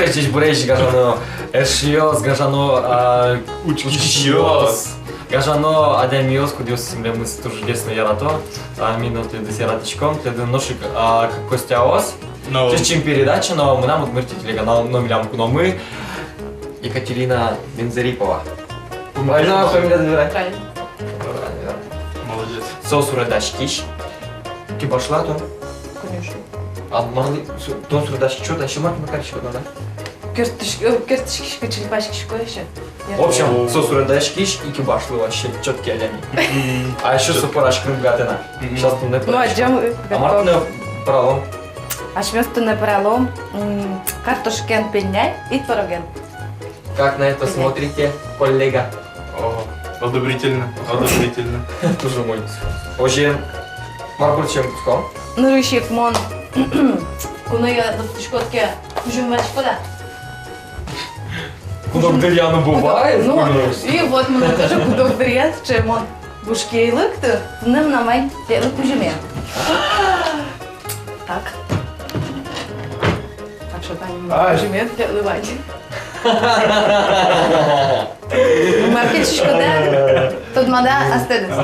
здесь бурейши гажано эшиос, гажано учкиос. Гажано адамиос, кудиос симле мы тоже десно ярато. Минуты до яратичком, для ношик костяос. То чем передача, но мы нам вот мертвый телеканал номерямку, но мы Екатерина Бензарипова. Правильно фамилия добирать? Правильно. Молодец. Соус урадашкиш. Ты пошла то? Конечно. А мали, то урадашки что-то еще мать макарчика надо? Кертышки, черепашки, что еще? В общем, соус урадашкиш и кибашлы вообще четкие олями. А еще супорашка гатена. Сейчас тут не Ну, а чем? А Мартина пролом. А шмёсту на пролом, картошкен пельня и твороген. Как на это смотрите, коллега? Одобрительно, одобрительно. Тоже мой. Уже Марбур чем куском? Ну, рыщик, мон. Куно я до птичкотки кужим мачкода. Кудок дыряну бывает? Ну, и вот мы тоже кудок дырят, чем он. Бушкейлык-то, нам на май, первый кужиме. Так. Так что там кужиме, лывать. Маркетчишко, да? Тут мада астедес.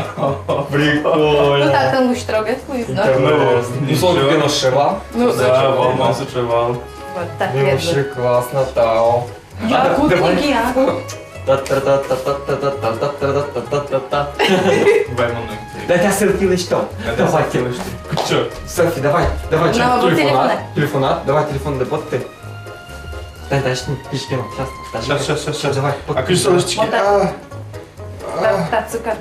Прикольно. Ну так, там гусь трогает, да? Ну, сколько ты нашивал? Ну, Да, волнон сочевал. вот так Ну, вообще веду. классно, Тао. Я кутники, а? Та-та-та-та-та-та-та-та-та-та-та-та. Баймоны. Да я сыртилы что? Давай, Че? Софи, давай, На чек, вот телефона. телефонат, давай телефон, да вот ты. Дай, пишки, сейчас, давай. А ключ солочки. Вот так. Так, цукер.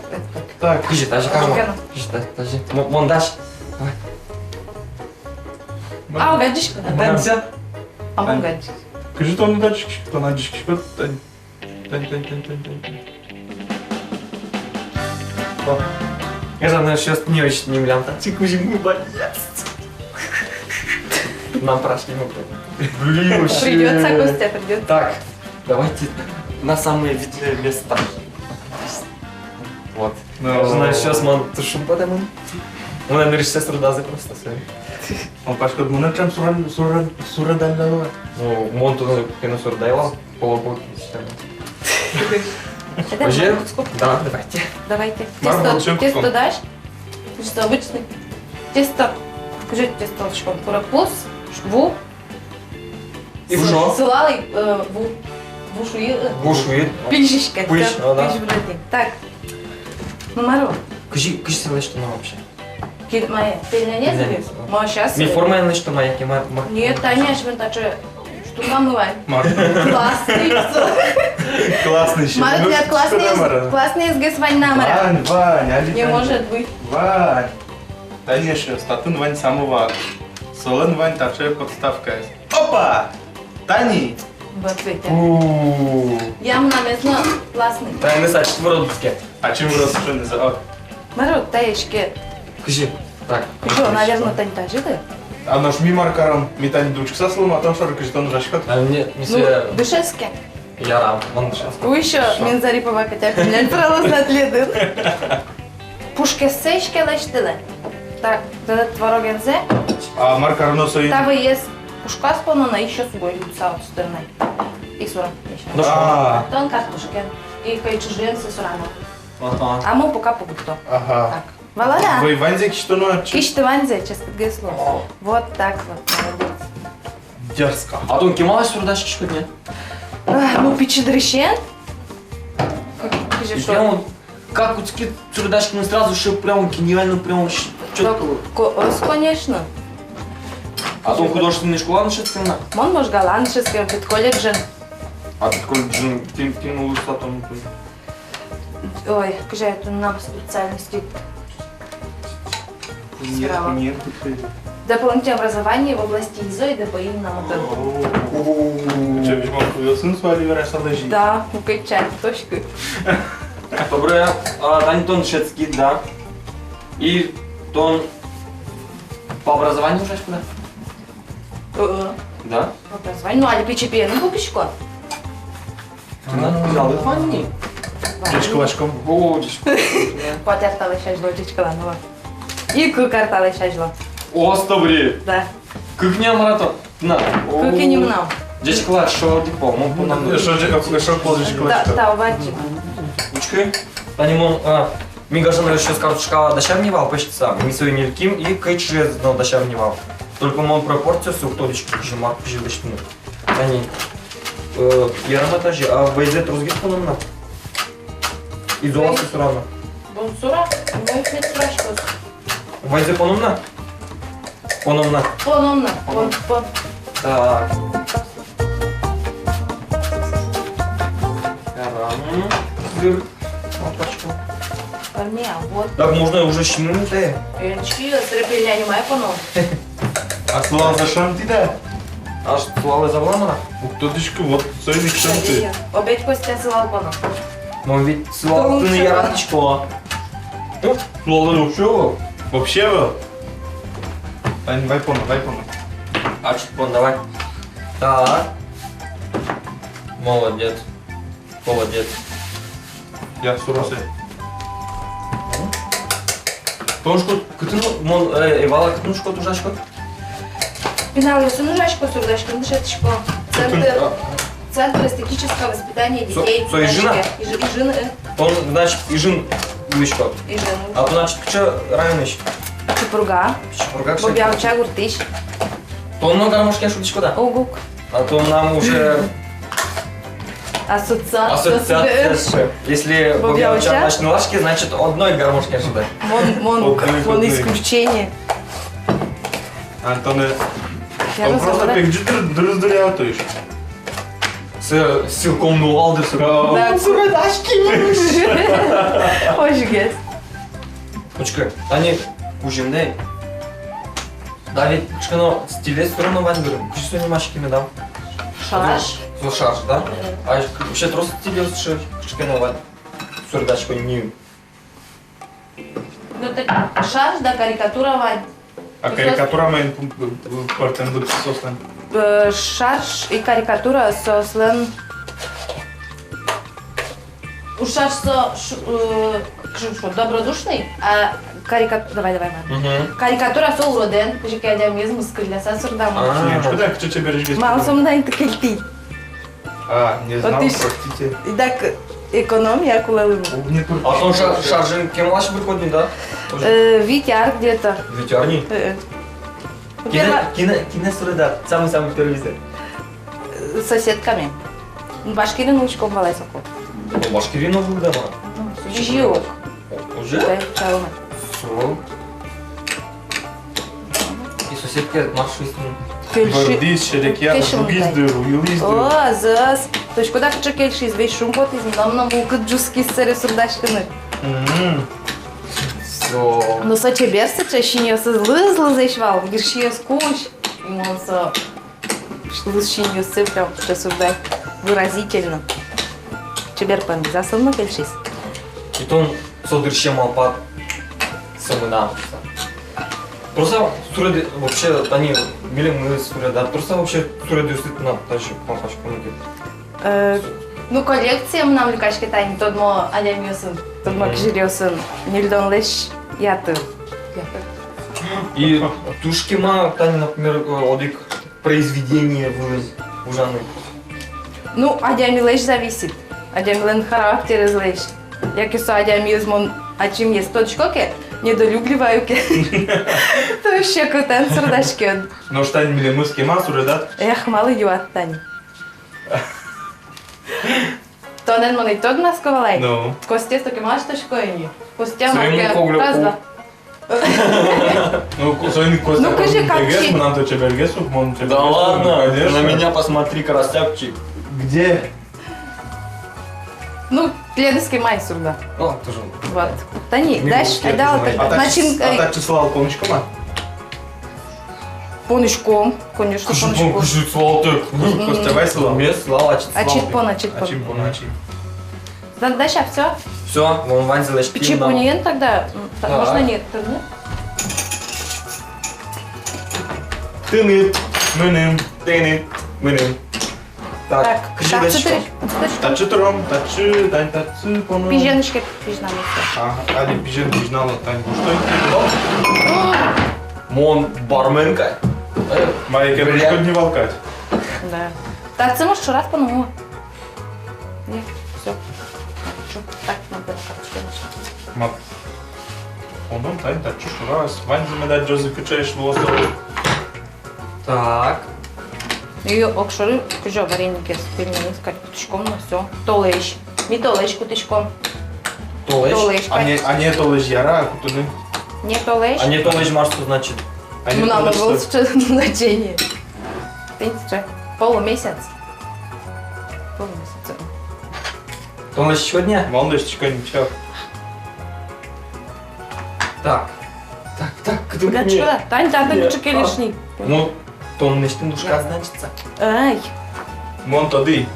Так. Пиши, даже кажу. Пиши, даже. Мондаж. А, гаджишка. Дай, все. А, мон гаджишка. Кажи то на датчики, то на датчики. Тань. Я же, наверное, сейчас не очень не млям. Тикузим, молодец. Нам прошли, Блин, вообще. Придется, Костя, придется. Так, давайте на самые видные места. Вот. Я знаю, сейчас мы тушим потому. Мы, наверное, сейчас трудазы просто свои. Он пашка, мы на чем сурадального? Ну, Монту кино сурдайла, полуботки. Это Уже? сколько? Да, давайте. Давайте. Мармон, чем Тесто куском? дашь? Тесто обычный. Тесто. Скажи тесточком. Курапус, шву. И в жо? Сылалый, вушуи. Бушует. Пильшишка. Пильш, да. Так. Ну, Маро. Кажи что мы вообще. Кид моя. Пельня нет? Пельня нет. Ну, сейчас. Не формально, что моя кема. Нет, конечно, так что. Что намывай. Марта. Классный. Классный еще. Марат, я классный СГС Вань намара. Вань, Не может быть. Вань. Конечно, статун Вань самого. Солон Вань, такая подставка. Опа! Тани! Вот видите. Ям на мясо классный. Да, не знаю, четверодубске. А чем вы рассуждали за... Марат, таечки. Кажи. Так. Что, наверное, тань тажиды? А наш мимаркаром метань дучк сослом, а там что кажется, он жашкат. А мне, Ну, все, душевски. я рам, он сейчас. Вы еще Минзарипова хотя бы не отправилась на следы. Пушке сечки лештили. Так, этот творогензе. А маркар носой... Тавы есть пушка спонона еще с собой люца от стороны. И сура. Ну А, Тон картошки. И кайчужен с сурано. Ага. А мы пока погуто. ага. Так. Волода. Вы Ванзик что ну? Ищите ванзе, сейчас подгесло. Вот так вот, молодец. Дерзко. А то кемалась сурдачки что нет? Ну, пичи дрыщен. И прям вот, как вот такие сурдачки, мы сразу еще прям гениально, прям четко. Конечно. А то художественная школа начинается. Мон может голландский, бит колледжен. А такой джин, тим высоту. Ой, кажи, это на специальности. Нет. Дополнительное образование в области ИЗО и ДПИ на мотор. Че, видимо, сын с вами вырасталежи. Да, укачать, точка. Добре, Тань тон шведский, да. И тон по образованию уже куда? Да? Образование, ну, али пичепе, ну, купичко. Взял их ванни. Чечкалачком. Водичку. Потертала шажло, чичкаланова. И кукартала шажло. О, добре. Да. Кухня маратон. На. Куки не мнам. Дядька, що ти помог по нам? Що положиш Да, клачка? да, овачи. Ручки. Анимон, ми гажано еще с карточка дощавнивал, почти сам. Мы свои нельким и кайче знал дощавнивал. Только мон пропорцию с уктодички жимак пиживочну. Они. Ярма тажи, а вейзе трузгит пономна. Изолация сурана. Бонсура, мой хлеб спрашивает. Вейзе пономна? Пономна. Поновно, пон. Так. Ярам. Зыр. Лапочку. Парня, вот. Так, можно уже щемнуть. Чьи стрепеля не моя понов. А слова за шантиде? Аж слава завламана. Уктодичку, вот сойник шанти. Обед Костя сылал понов. Но ведь слава ты на яраночку. Ну, Слова вообще? Вообще был? Тань, дай пону. а чипон, давай. Так. Молодец. Молодец. Я суросе. Тошку, кытыну, мон, Эвала, кытнушку, тужашку. Пинал ясуну жачку, сурдачку, мышечку. Центр эстетического воспитания детей. Со Ижина? Ижин. Он, значит, Ижин, Ижко. Ижин. А то, значит, что районыш? Чепурга. Чепургак, что? Бобявча гуртыш. То он много рамушки, шуточку, да? Огук. А то нам уже ассоциация. Если Бобявча? Бобявча начнет лашки, значит, одной гармошки ожидать. Вон исключение. Антоне, Я он просто разобрала. пик раздурял, то есть. С силком нуалды, Да, сурдачки. Hoş gez. Почекай, они ужимне. Дали кышкано стиле сторону вандырым. Кышсо немашки me дам. Шалаш. Слушаш, да? А вообще просто стиле кышкано ванд. Сурдачко не. Ну так шаш да карикатуровать. А карикатура мен партен будет сослан. Шарш и карикатура сослен. У шарш что, добродушный, а карикатура... Давай, мам. Карикатура со уроден, каже кадямизм скрыляса сурдама. Не, что так, что тебе берешь? Мал съм да интекельти. А, не знал, Вот ты ж- простите. И так экономия кулалыма. Не А он шаржин кем лаш выходит, да? Витяр где-то. Ветерни. Кине сурда, самый первый визит. С соседками. Башкирин учком валайсаку. Башкирина выдама. Жиок. Уже? Да, чалма. Все. И соседки наши Гордись, шерекя, уиздыру, юлиздыру. О, зас. Точку да чекел шиз весь шумпот из нам булкат джуски саре сурдашканы. Все. Но со чеберса чащиня со злы зайшвал, гиршия скуч. И он со шлышинью сыплял, что сурдай выразительно. Чебер пан засылма кельшиз. И то он содырще малпат. Самына. Просто сурады вообще они мили мы сурада. Просто вообще сурады действительно даже папачку не. Ну коллекция нам ликашки тайни тот мо алямиосын, тот мо кижириосын. Нильдон леш ятыр. И тушки ма тани, например, одик произведение в жанре. Ну, адямилеш зависит. Адямилен характер излеш. Як со адямизмон, а чим есть точкоке, недолюбливаю ке. То еще котен сурдашки. Но что они мили мыски масуры, да? Эх, малый юат тани. Тонен мон и тот масковалай. Ну. Костя таки маш точкоени. Костя Своему маке погляду. раз два. Ну, своими костями. Ну, кажи, как ти- нам то тебе гесу, мон тебе. Да гесу, ладно, конечно. на меня посмотри, красавчик. Где? Ну, следующий май сурда. О, тоже. Вот. Тани, Не дальше, буду дал скидывать. А начин так число полночкома? понышком, конечно, понышком. Кушай, слава Костя весело? Без слава, А читпон, а А читпон. чем поначи? Дальше все. Все, вон Вань залечь Чипунин тогда, Да. можно нет, тогда? Тыны, мыным, тыны, мыным. Так, Так, так, кжидочка. четыре. Тачы турам, тачы, тань тачы, пону. Пиженочки пижнали. Ага, али пижен пижнала, тань. Что Мон барменка. Майя, Бля. кем не волкать? Да. Та це може раз по-новому. Ні, все. Що? Так, надо карточки лише. Мап. Ondan Tань так чуть раз. Вань замедать Джозефи чаешь волосов. Так. І окшори, кажу, вареники з пельмені з карточком, ну все. Толеш. Не толеш кутичком. Толеш. Толеш. А не то лишь яра, кутуны. Не толеш. А не толеш маш, что значит? А не Ну, нам то було лишь ще значення. Це полумісяць. Полумісяць. Толеш сегодня? Малышечка, ничего. Так. Так, Для чого? Тань, та Ні. кучки лишні. Ну, тоннеш ты душка, значится. Ай. Вон тоді.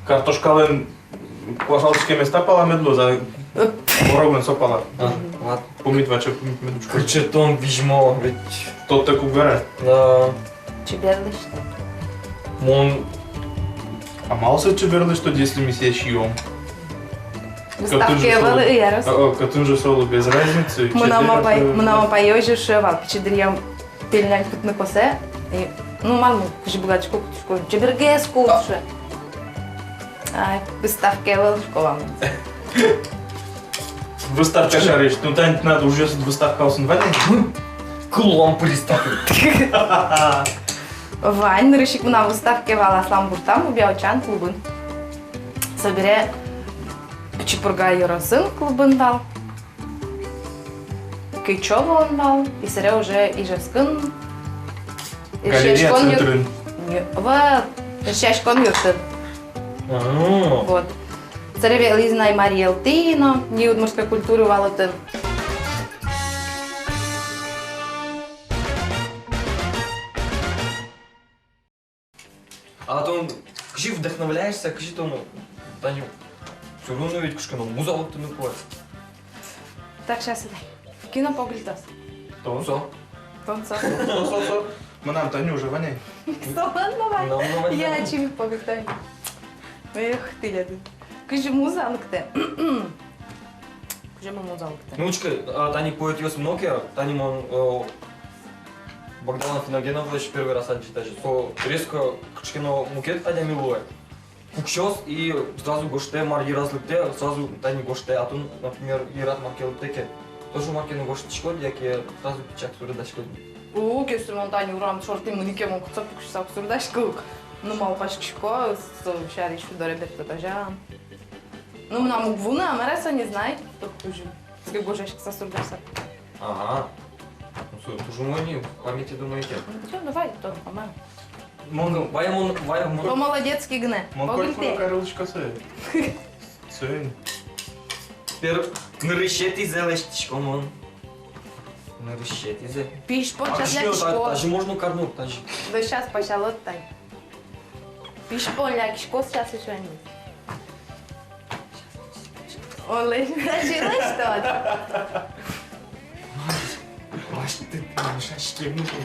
Картошкалин пожалуйста места пала медло за воробен сопала. А, ладно. Помить ваче, помить медушку. Короче, том вижмо, ведь... Тот так угара. Да. Чеберлиш. Мон... А мало се чеберли, что если мы себе шьем? Виставки вели і ярос. Катун же соло без разницы. Мама поїжджу шивав, чидріям пільнянь тут на косе. І, ну, маму, кажу, багачку, куточку, чеберге скуче. Ай, виставки вели школам. Выставка шаришь. Ну, Тань, надо уже выставка усунуть. Клом приставил. Вань, ришик на виставки вала сламбуртам у Бялчан клубын. Собере Чепурга Юрасин клубын вал. Кичово он вал. И сере уже и жескын. Галерея центрын. Вот. Шешкон юртын. Вот. Цареве Лизна и Мария Елтино. Ни от морской культуры валотын. А то кажи вдохновляешься, кажи то, ну, Таню, все равно ведь кушка, ну, музалок ты не платишь. Так, сейчас иди. Кино поглядас. То. Все. Тонца. Мы нам Таню уже воняй. Ладно, Вань. Нам на войне. Я чим поглядаю. Ех, ти ляди. Кажи, музалок те. Кажи, музалок те. Научка, Тани поет ее с Nokia, Тани мон Богдан Финогенович первый раз читает, что резко кшкино мукет Таня милует. Кукшос и сразу гоште мар разлыпте, сразу Тани гоште, а тут, например, Ират маркелтеке. Тоже маркину гоште шкод, яке сразу печак сурдашко. У, кестрмон Тани урам шорти мунике мон куцап кушсак сурдашко. Ну мал пашкишко, с шариш до ребят татажан. Ну нам гвуна, амареса не знай, кто кужи. Ски гошешк са сурдашак. Ага. Ну все, тоже мой не, памяти думаете. Ну что, давай, то, по-моему. Мон, ваямон. По молодецки гне. Мон кольку Поглядей. карылочка сэ. Сэнь. Теперь нарыщет зелештичко, мон. Нарыщет зе. Пиш по А час что, лякишко. даже можно карнуть, даже. Да сейчас пошалот тай. Пиш по лякишко сейчас еще не. Оле, началось что? Аж ты шашки мухи.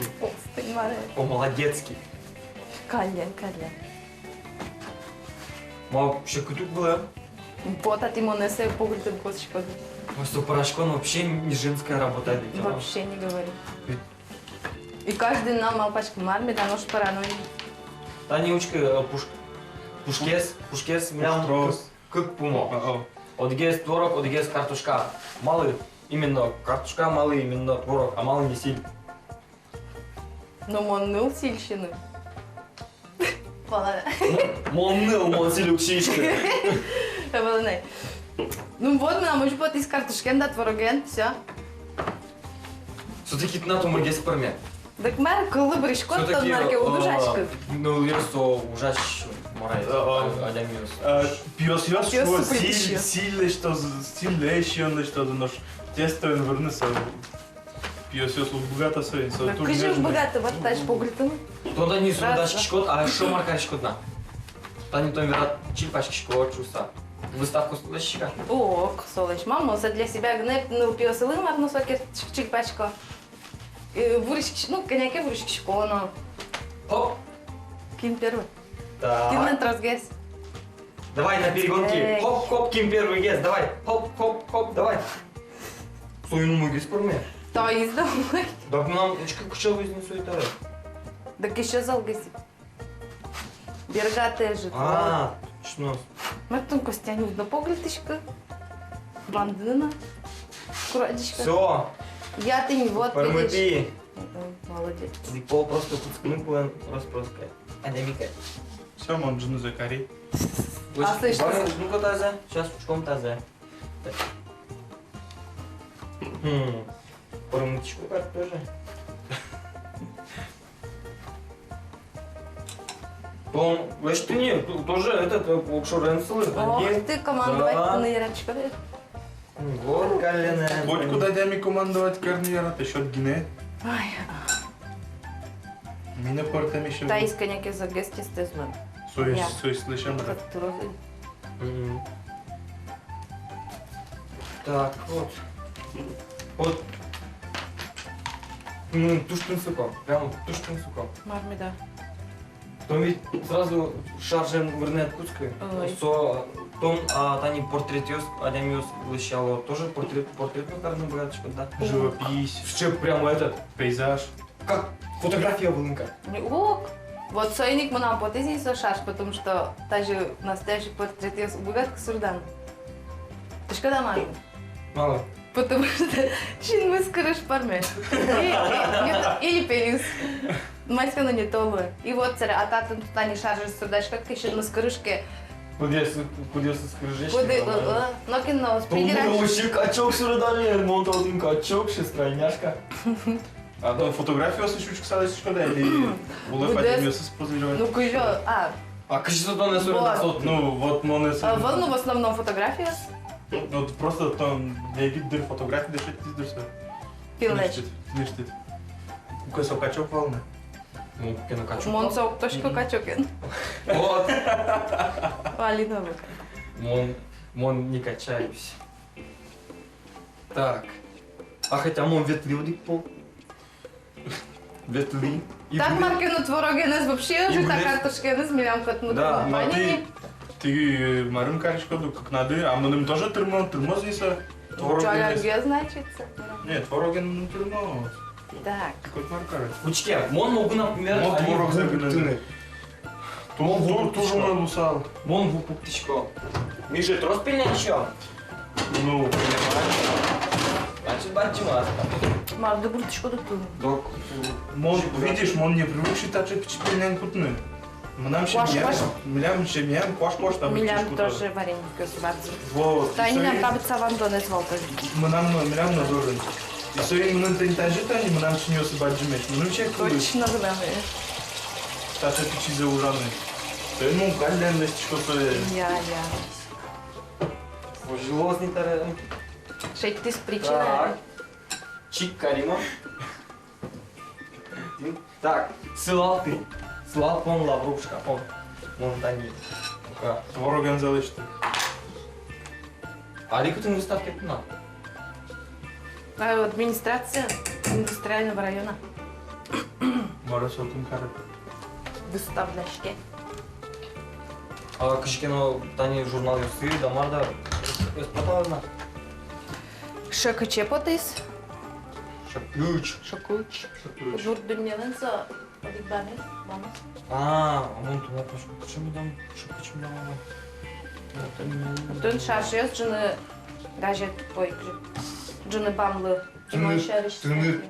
Понимаешь? По-молодецки. Кальян, кальян. Мал, ще кутюк была. Пота ти монесе поглядом косичко. Просто порошкон вообще не женская работа. ведь, а? Вообще не говори. И каждый нам малпачка марми, да нож параноид. Та неучка пушкес мям Пуштрос. как пумо. О-о. Одгес творог, одгес картошка. Малый именно картошка, малый именно творог, а малый не силь. Но мон ныл сильщины. Ладно. Мон ныл, мон силюк сишка. Ладно. Ну вот, мы нам уже вот из картошки, да, твороген, все. Все-таки на том оргес парме. Так мэр, коли бришко, то марки удужачка. Ну, лесо ужач морай. Адямиус. Пьёс ёс Пьёс что супер сильный, что сильный, что наш тесто вернется. Пьёс ёс богато сын. Так кажи, богато, вот тач поглядом. Тогда не Раз, судачки шкод, а что марка шкодна? Та не то верат чипачки шкод чуса. Выставку слышишка? О, солоч, мамо, за для себя гнеп, ну, пиосылы марну соки чик-пачко. Вурички, ну, коняки вурички шконо. Хоп! Ким первый? Так. Ким на трасгес? Давай на перегонки. Эй. Хоп-хоп, ким первый гес, давай. Хоп-хоп-хоп, давай. Сойну мой гес парме. То издавай. Так нам очка куча изнесу это. Так еще залгаси. Бергатая же. А, точно. Мартин Костянюк, да поглядишка. Бандына. Курадичка. Все, Я ты не вот видишь. пармыпи. Молодец. Пол просто куцкны буен распроска. Адемика. Все, мон джину закари. А слышь, ты- Ну-ка тазе, сейчас пучком тазе. Пармытичку как тоже. Он, значит, ты не, тоже этот, Окшуренсл. Ох ты, командовать Да. на Ярочка. Вот, Галина. Хоть куда дями командовать карниера, ты счет гине. Ай, Меня портами еще. та исканяки за гости стезман. Я. Совесть слышим. Как ты розы. Так, вот. Вот. Ну, туштын суком. Прям туштын суком. Марми, да. Том ведь сразу шаржен вырнет куцкой. Ой. Со том, тани портрет Адемиус лыщало. Тоже портрет карный браточка, да. Живопись, Ще прямо этот, пейзаж. как фотография вылынка. Ок. Вот сойник мы нам потези сошаш, потому что та же настоящий портрет есть богатка Сурдан. Ты ж когда маме? Мало. Потому что чин мы скорыш парме. Или пелис. Майска на не толы. И вот царь, а та тут не шаржи сурдач, как еще на скорышке. Кудесы скрыжечки. Воды, но кино, спидераш. Вообще качок сюда монтал один качок, шестройняшка. А то фотографию освещу ксалась шкода или улов Буде- Адемиус спозирювать. Ну кujо, А качество то не Вот. сюда. Ну, вот моны... ну в основном фотография. Ну, просто там не видно фотографии, дышать пиздишься. Пилнеч. Ништит. У кого качок волны. Ну, кино качок. Монцок, точка качокен. Вот. Алиновик. Мон не качаюсь. Так. А хотя мон ветли пол. Ветли. И Так, блин, Маркину творогенез вообще уже И так блин. картошкенез милям като Да, но компании. Ты марым каричка, как надо, а мы тоже тырмо здесь. Чаляге, значит. Нет, твороген тырмо. Так. Какой маркар? Учти, мон могу, например, Мон творог загнали. Тоже мой лусал. Мон в упуктичко. Миша, ты распильня еще? Ну, Значит, батимаска. Мар, да буртичко да ту. Док. мон, видишь, мон не привык считать, что впечатление кутны. Мы нам Кваш, кваш. ще миям, кваш, там. Милям тоже варенье bardzo. Вот. Та не нам правится вам донес волка. Мы нам назорен. И все мы на тентажи мы нам чинёсы баджимеш. Мы вообще Точно знаме. Таша печи за ужаны. Ты ну кальянность что-то. Я. Железный тарелок. Шесть ты с причиной. Так. Чик Карима. Так, сылал ты. Сылал он лаврушка. Он тани. Твороган залишти. А ликутин выставки туда. Администрация индустриального района. Марасотун кары. Выставляшки. А кышкено тани журнал юсы дамарда. Испытална. Шакаче потис. Шаключ. Шакуч. Журдуньяненца. Подибами. Мама. Он туда пошел. Почему там? Почему там? Тун шашес джуны гажет пойкры. Джуны бамлы. Джуны- Джуны джуны-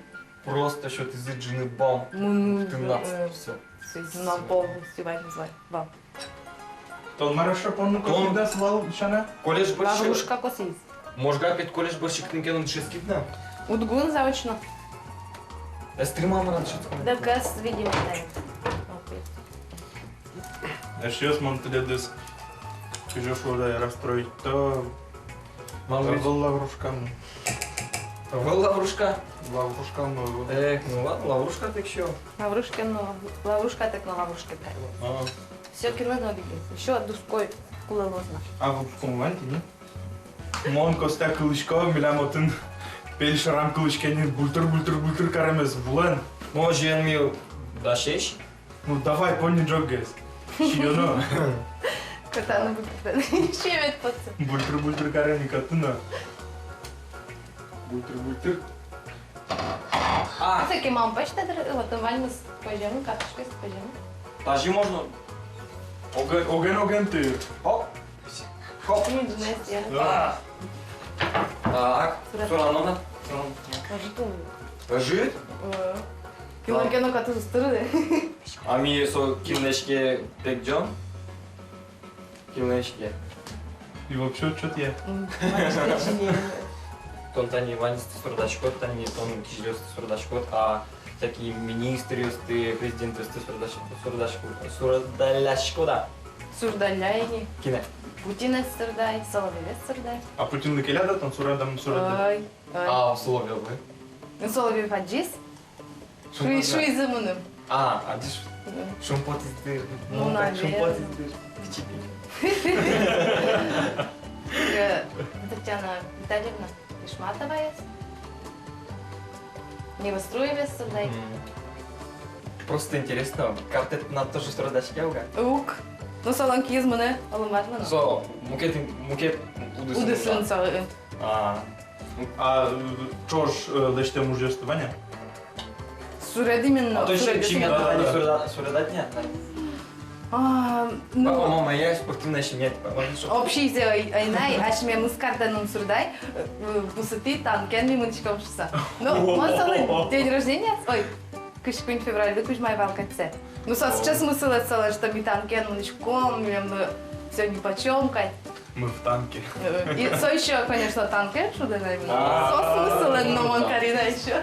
Просто что ты за джины бам. Ну, 13. Все. нам полностью вами звать. Бам. Тон Мараша помню, Тон- когда свал шана. Колледж борщик. Лаврушка косис. Может опять колледж борщик тынкенен шескидна? Удгун заочно. Эстрима раньше. Да газ видимо дает. А сейчас мон теледес. Чужой шода расстроить. То был лаврушкам. Лаврушка. Лаврушкам. Эх, ну ладно, лаврушка так еще. Лаврушка, ну, лаврушка так на лаврушке. Все кино ноги. Еще дуской кулелозно. А в команде, не? Мон коста кылычко, милямотын. Пельшарам кылычкени бультыр карамес. Булен. Може ен ми да шеш? Ну давай, пони джоггес. Чионо. Катана будет. Щемет пацан. Бультыр карами катына. Бультыр. А, Таки мам почта вот вальмы с пойдем, картошкой с пойдем. даже можно Оген ты. Хоп. Хоп. Индонезия. А. Так, Суранона. Жит? Килогена katı ıstırdı. Ами со кинешке пекджон. Кинешке. И вообще, что я? Тон тани ванисты сурдачкот, тани тон кижлёсты сурдачкот, а всякие министрёсты, президентёсты сурдачкода. Surdalyayni. Кине. Putin ıstırday, Solovyev ıstırday. А Путин лыкеляда, там сурадам сурадам. Ay. Ay. А, условия вы. Solovyev hacız. Şu izimini. А диш. Шумпот издыр. Ну, наверное. Шумпот издыр. Кичипи. Татьяна Витальевна Ишматова есть. Не выстроили ıstırday. Просто интересно, как на тоже сурдачке уга? Ук. Ну, salonki izmini alınmadı mı? Со, мукет Udısın sağı. А, А что ж лечите мужествование? Suredimin. а то еще чемпионат да, они да. сурдать нет? Ну, По-моему, я спортивная семья, типа, общийся айнай, аж мен мускартаным сурдай, пусыты танкен мимынчиком шыса. Ну, он салый день рождения, ой, кышкын февральда кушмай валкатсе. Ну, сейчас смысл это, что ми танкен мынчиком, все ни почем, кать. Мы в танке. И со еще, конечно, танкен, что да, наверное. Со смысл, но он карина еще.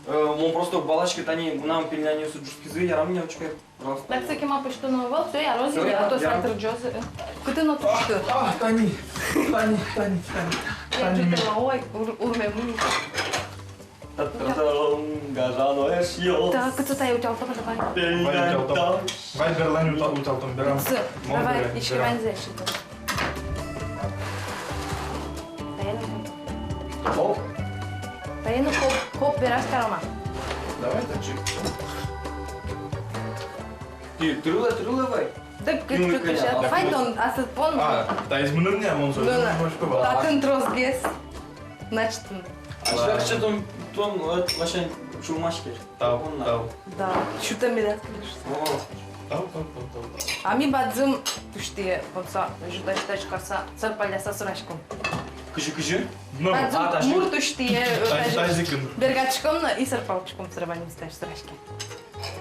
Он просто балачки тани нам пельняни суджуски ярам не очкай. Просто. Так, всякий мапы, что нового, все, я розы, Всё, а то я- сайтер Джозы. Куда на то что? Тани. Я читала, ой, урмем. Гажано эшьё. Так, это та, я у тебя автопа давай. Вай берлань утал там берам. Все, давай, ищи ванзэ, что-то. Оп. Таину хоп, бераш карама. Давай тачи. Ты трюлы вай. Так, Ну, что ты сейчас? конечно. Файдон, асет пон. Та изменил мне, он Ну, да, ты трос без. Значит, А что что тон вообще чумашки. Тау. да, что-то меня скажешь. Ами бадзым, тушти, болса, жудаштач карса, сарпаляса сырашком. Кыжы. Ну, Бадзым мур тушти, тазикин. бергачком и сарпалчком срыванием стач сырашки.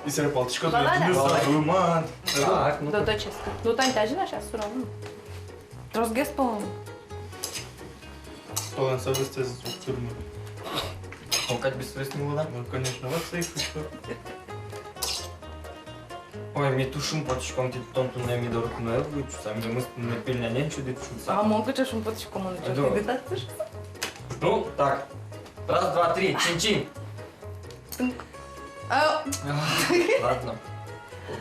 И серпалточка, Балада? вымат. Так, ну. Да, да, честно. Ну, Тань, та жена сейчас суровым. Трос гес, по-моему. Полон совести в тюрьму. Он как бессовестный вода. Ну, конечно, вот сейф что. Ой, ми тушим потичком ти тонту не ми дорог на елбу, сами мы на пельняне чудит А чудса. монка чашем поточком, он Да. что, ты так слышишь? Ну, так. Раз, два, три, чин-чин. Тынк. А, Ладно.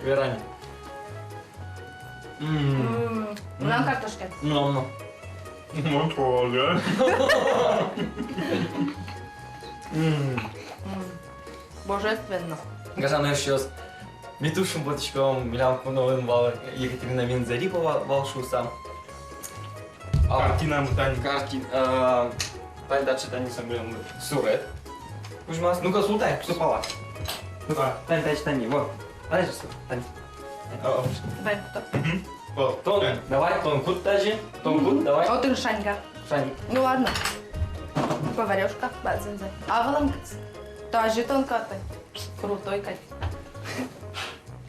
Убирание. нам картошка. Ну. Ну, трога. Божественно. Гажано еще с метушим потичком, милянку новым вал Екатерина Минзарипова волшуса. Картина мутани. Карти. Тань дальше тань сам берем сурет. Кузьмас, ну-ка, слутай, что пала. А, Тань, тань, вот. Дальше, Тань. Дай кто. Тон, давай, тон кут даже. Тон кут, давай. А вот и Шанька. Шани. Ну ладно. Поварешка, бадзинзай. А валамкц. Тоже тонкатый. Крутой кайф.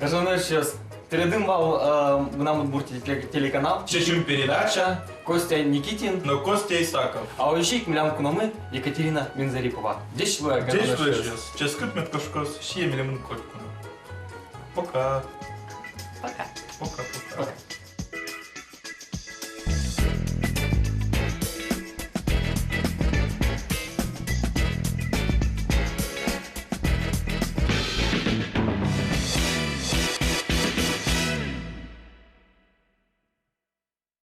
Гажано сейчас. Передым вал нам бурти телеканал. чечим передача, Костя Никитин. но Костя Исаков. А ощик милянку на мы Екатерина Минзарипова. Здесь вы, Здесь Гажано что сейчас. сейчас? Сейчас кыпмет кошкос, щемелем котку. Пока. Пока. Пока.